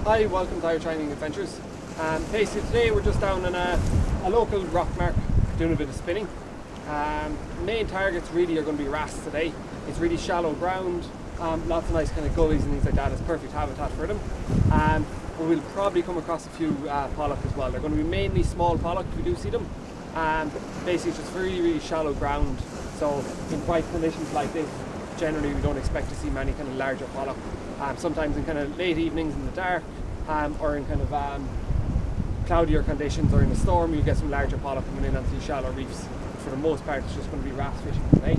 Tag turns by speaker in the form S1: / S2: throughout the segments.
S1: Hi, welcome to our training adventures. Basically today we're just down on a local rock mark doing a bit of spinning. Main targets really are going to be wrasse today. It's really shallow ground, lots of nice kind of gullies and things like that. It's perfect habitat for them. But we'll probably come across a few pollock as well. They're going to be mainly small pollock if we do see them. Basically it's just really shallow ground, so in quiet conditions like this generally we don't expect to see many kind of larger pollock. Sometimes in kind of late evenings in the dark, or in kind of cloudier conditions or in a storm, you get some larger pollock coming in onto these shallow reefs. But for the most part it's just going to be wrasse fishing today.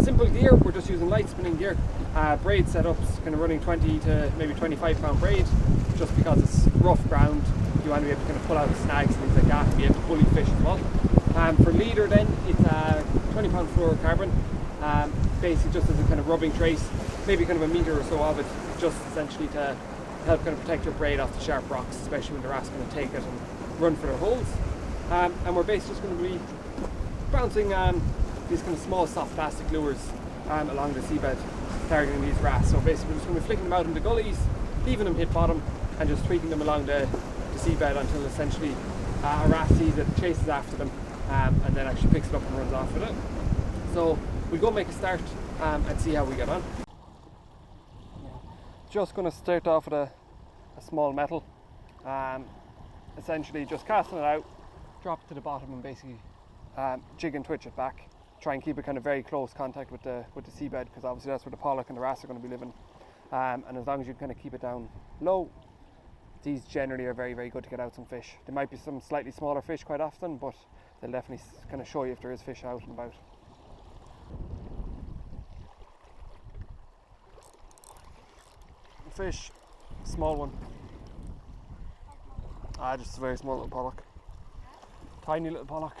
S1: Simple gear, we're just using light spinning gear. Braid setups, kind of running 20 to maybe 25 pound braid, just because it's rough ground. You want to be able to kind of pull out the snags and things like that and be able to bully fish as well. For leader then, it's a 20 pound fluorocarbon, basically just as a kind of rubbing trace, maybe kind of a metre or so of it, just essentially to help kind of protect your braid off the sharp rocks, especially when the wrasse are going to take it and run for their holes. And we're basically just going to be bouncing these kind of small soft plastic lures along the seabed, targeting these wrasse. So basically we're just going to be flicking them out into gullies, leaving them hit bottom and just tweaking them along the seabed until essentially a wrasse sees it, chases after them, and then actually picks it up and runs off with it. So we'll go make a start and see how we get on. Just going to start off with a small metal, essentially just casting it out, drop it to the bottom and basically jig and twitch it back. Try and keep it kind of very close contact with the seabed, because obviously that's where the pollock and the wrasse are going to be living. And as long as you kind of keep it down low, these generally are very good to get out some fish. There might be some slightly smaller fish quite often, but they'll definitely kind of show you if there is fish out and about. Fish, small one. Just a very small little pollock. Tiny little pollock.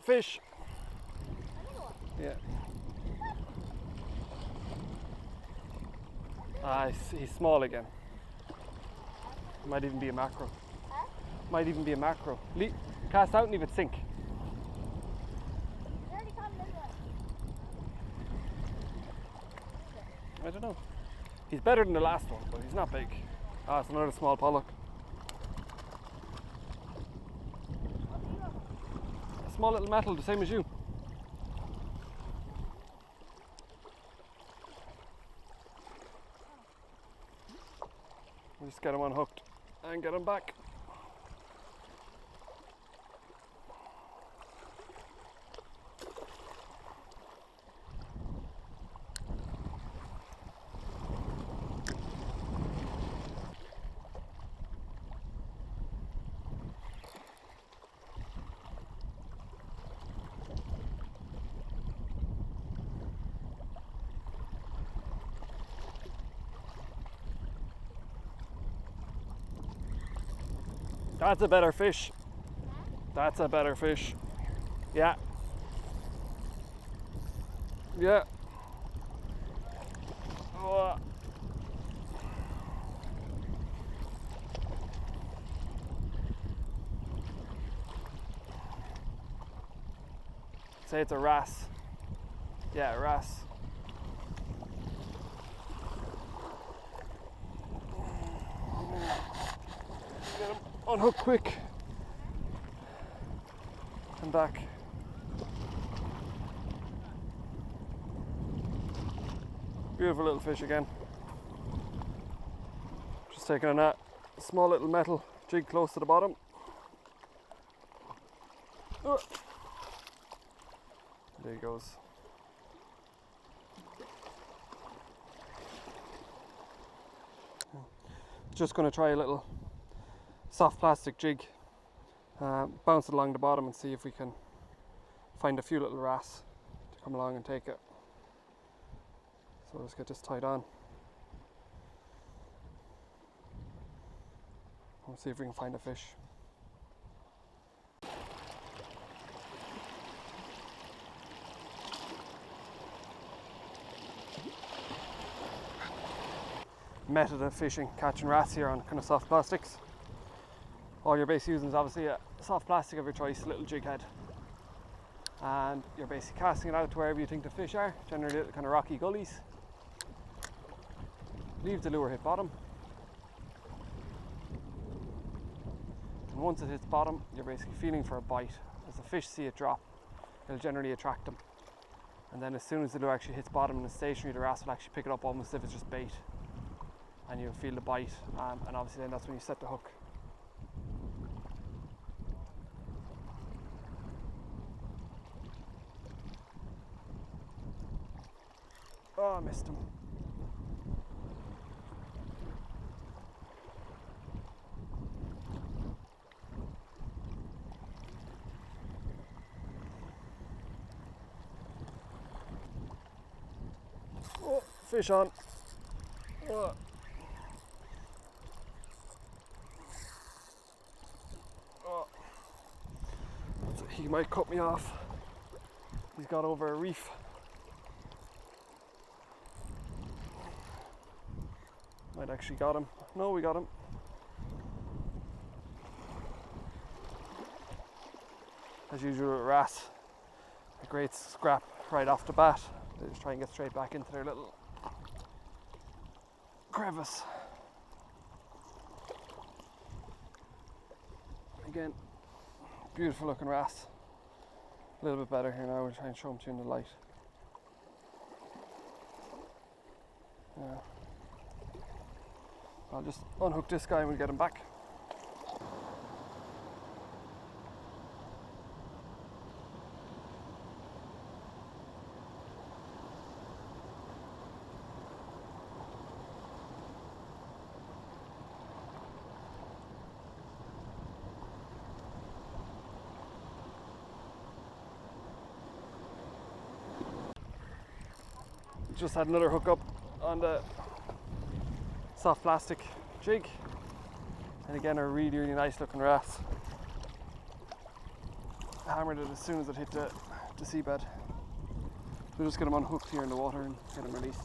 S1: Fish. Yeah. He's small again. Might even be a macro. Might even be a macro. Cast out and leave it sink. I don't know. He's better than the last one, but he's not big. It's another small pollock. A small little metal, the same as you. Just get him unhooked and get him back. That's a better fish. That's a better fish. Yeah. Yeah. Oh. Say it's a wrasse. Yeah, a wrasse. Unhook quick and back. Beautiful little fish again. Just taking on that small little metal jig close to the bottom. There he goes. Just going to try a little soft plastic jig, bounce it along the bottom and see if we can find a few little wrasse to come along and take it. So let's get this tied on. We'll see if we can find a fish. method of fishing, catching wrasse here on kind of soft plastics. All you're basically using is obviously a soft plastic of your choice, a little jig head. And you're basically casting it out to wherever you think the fish are, generally little kind of rocky gullies. Leave the lure hit bottom. And once it hits bottom, you're basically feeling for a bite. As the fish see it drop, it'll generally attract them. And then as soon as the lure actually hits bottom and it's stationary, the wrasse will actually pick it up almost as if it's just bait. And you'll feel the bite, and obviously then that's when you set the hook. Oh, I missed him. Oh, fish on. Oh. Oh. He might cut me off. He's got over a reef. Might actually got him. No, we got him. As usual with wrasse, a great scrap right off the bat. They just try and get straight back into their little crevice. Again, beautiful looking wrasse. A little bit better here now. We'll try and show them to you in the light. Yeah. I'll just unhook this guy and we'll get him back. Just had another hook up on the soft plastic jig, and again a really nice looking wrasse. Hammered it as soon as it hit the seabed. We'll just get him unhooked here in the water and get him released.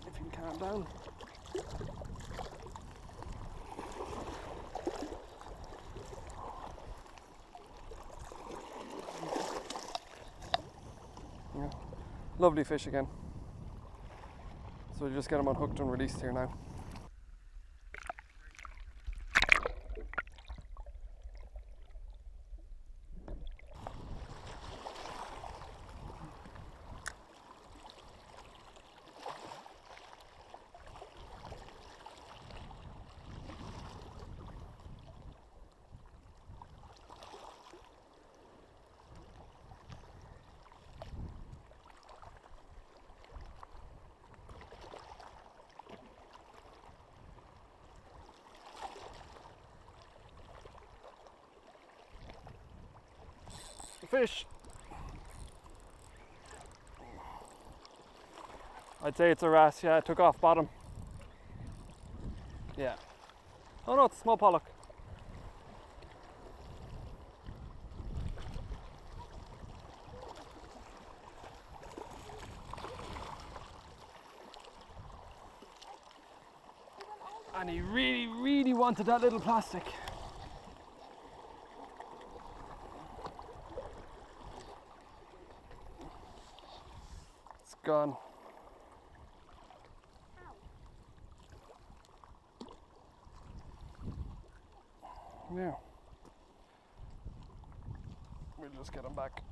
S1: If you can calm down. Yeah. Lovely fish again. So we'll just get him unhooked and released here now. Fish. I'd say it's a wrasse, yeah, it took off bottom. Yeah. Oh no, it's a small pollock. And he really wanted that little plastic. Gone. Yeah. We'll just get him back.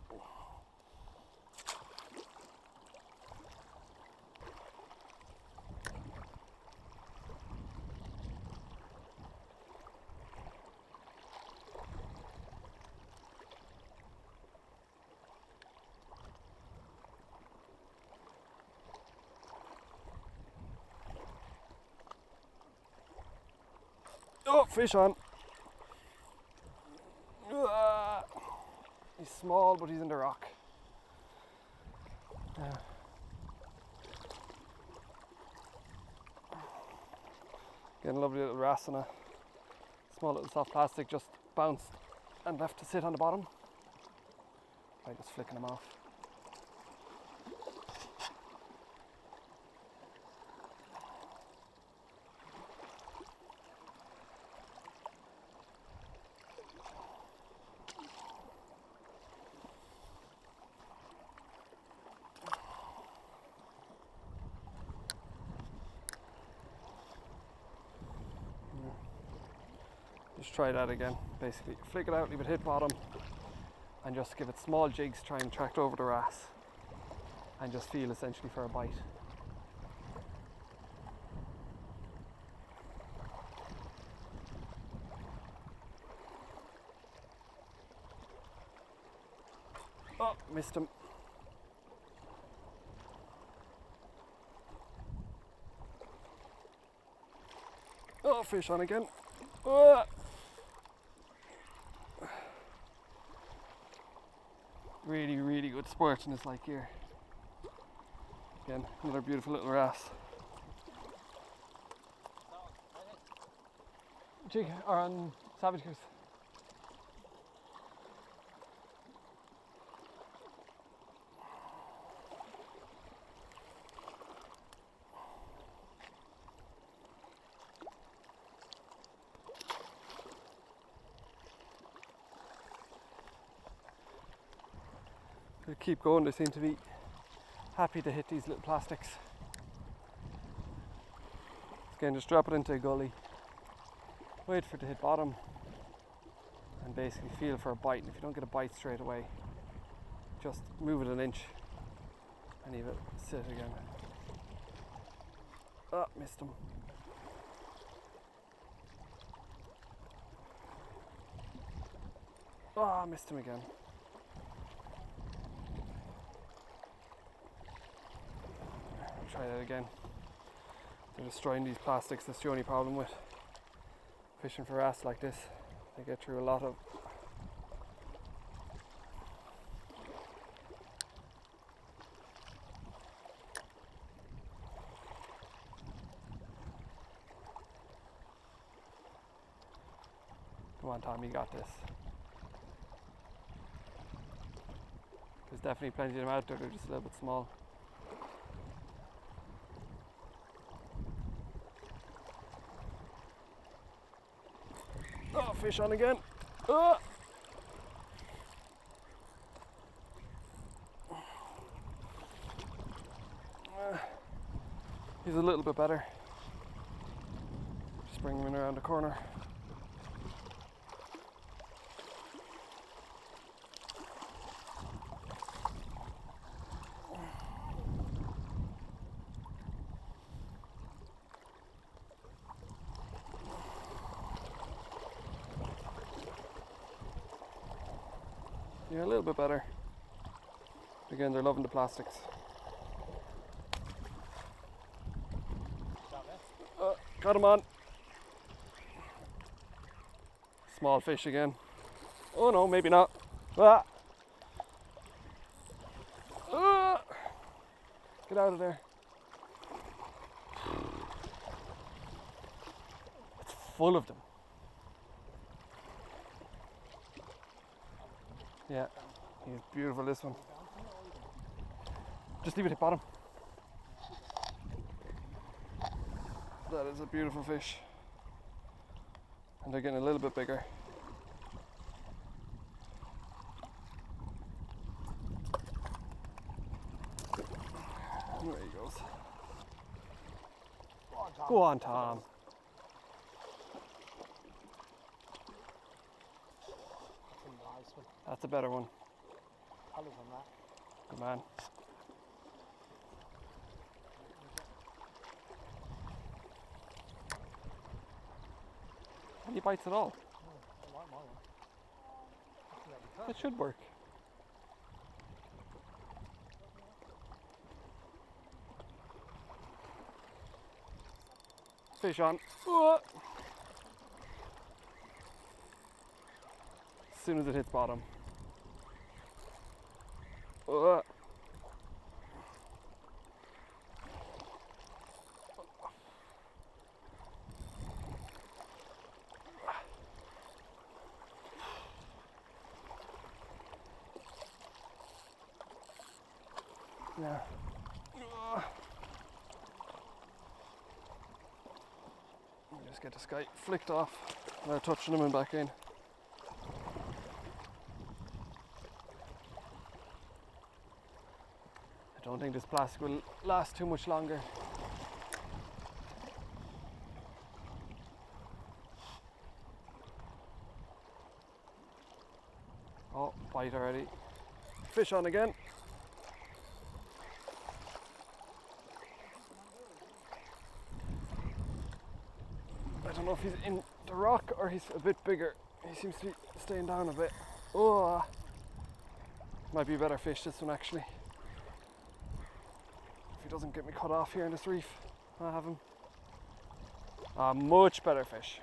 S1: Oh, fish on. He's small, but he's in the rock. Yeah. Getting a lovely little wrasse and a small little soft plastic just bounced and left to sit on the bottom. By just flicking him off. Just try that again. Basically, flick it out, leave it hit bottom, and just give it small jigs, try and tract over the wrasse, and just feel essentially for a bite. Oh, missed him. Oh, fish on again. Oh. Really, really good sport in this like here. Again, another beautiful little wrasse. Jig, or on Savage Goose. They keep going, they seem to be happy to hit these little plastics. Again, just drop it into a gully, wait for it to hit bottom, and basically feel for a bite. And if you don't get a bite straight away, just move it an inch and leave it sit again. Oh, missed him. Oh, missed him again. Try that again. They're destroying these plastics. That's the only problem with fishing for wrasse like this. They get through a lot of Come on, Tom, you got this. There's definitely plenty of them out there, they're just a little bit small. Oh, fish on again. Oh. He's a little bit better. Just bring him in around the corner. Yeah, a little bit better. Again, they're loving the plastics. Got him on. Small fish again. Oh no, maybe not. Ah. Ah. Get out of there. It's full of them. Yeah, he's beautiful, this one. Just leave it at bottom. That is a beautiful fish. And they're getting a little bit bigger. And there he goes. Go on, Tom. That's a better one. Good man. Any bites at all? That should work. Fish on. As soon as it hits bottom. Yeah. Just get this guy flicked off without touching him and back in. I don't think this plastic will last too much longer. bite already. Fish on again. I don't know if he's in the rock or he's a bit bigger. He seems to be staying down a bit. Oh, might be a better fish, this one actually. If he doesn't get me cut off here in this reef, I'll have him. A much better fish.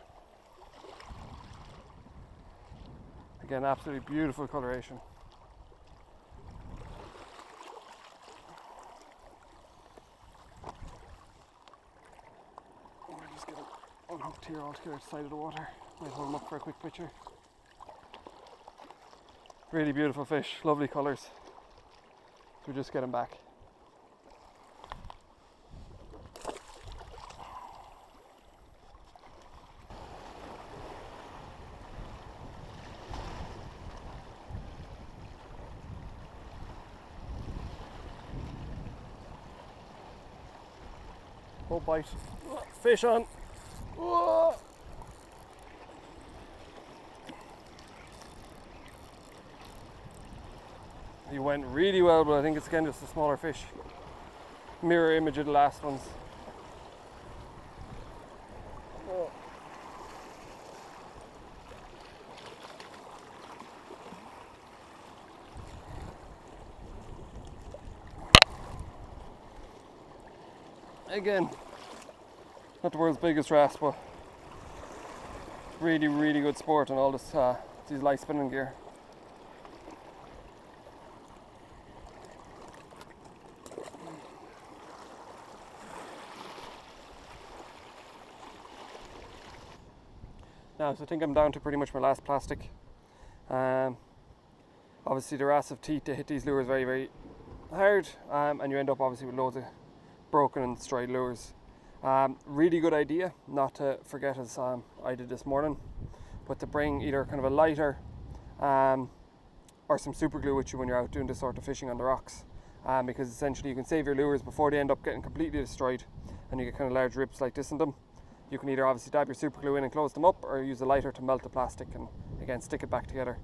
S1: Again, absolutely beautiful coloration. I'll just get him unhooked here altogether to the side of the water. Might hold him up for a quick picture. Really beautiful fish, lovely colours. So we just get him back. Oh, bite. Fish on. Whoa. He went really well, but I think it's again just a smaller fish. Mirror image of the last ones. Oh. Again, not the world's biggest wrasse, but really, really good sport on all this these light spinning gear. Now, so I think I'm down to pretty much my last plastic. Obviously the wrasse have teeth to hit these lures very, very hard, and you end up obviously with loads of broken and destroyed lures. Really good idea not to forget, as I did this morning, but to bring either kind of a lighter or some super glue with you when you're out doing this sort of fishing on the rocks, because essentially you can save your lures before they end up getting completely destroyed and you get kind of large rips like this in them. You can either obviously dab your super glue in and close them up, or use a lighter to melt the plastic and again stick it back together,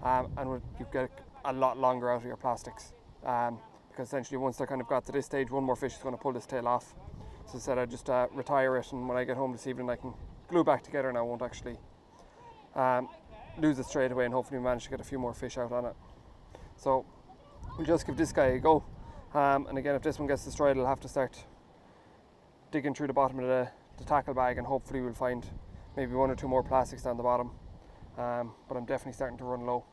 S1: and you get a lot longer out of your plastics, because essentially once they're kind of got to this stage, one more fish is going to pull this tail off. So I said I'd just retire it, and when I get home this evening I can glue it back together and I won't actually lose it straight away, and hopefully manage to get a few more fish out on it. So we'll just give this guy a go, and again if this one gets destroyed I'll have to start digging through the bottom of the tackle bag, and hopefully we'll find maybe one or two more plastics down the bottom, but I'm definitely starting to run low.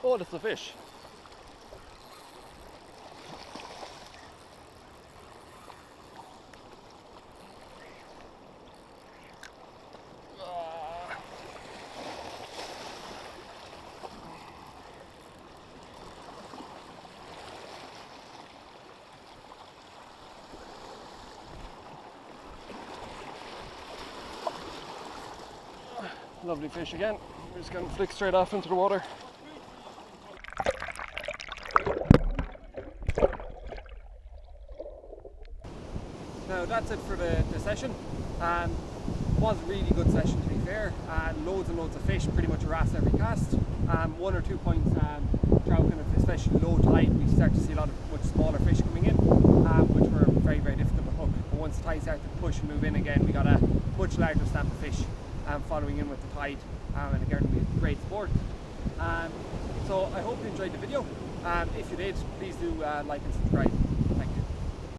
S1: Oh, that's a fish. Lovely fish again. We're just going to flick straight off into the water. Now that's it for the session. Was a really good session, to be fair. Loads and loads of fish, pretty much a wrasse every cast. 1 or 2 points trout, kind of, especially low tide, we start to see a lot of much smaller fish coming in, which were very, very difficult to hook. But once the tide started to push and move in again, we got a much larger stamp of fish following in with the tide, and again we had great sport. So I hope you enjoyed the video. If you did, please do like and subscribe.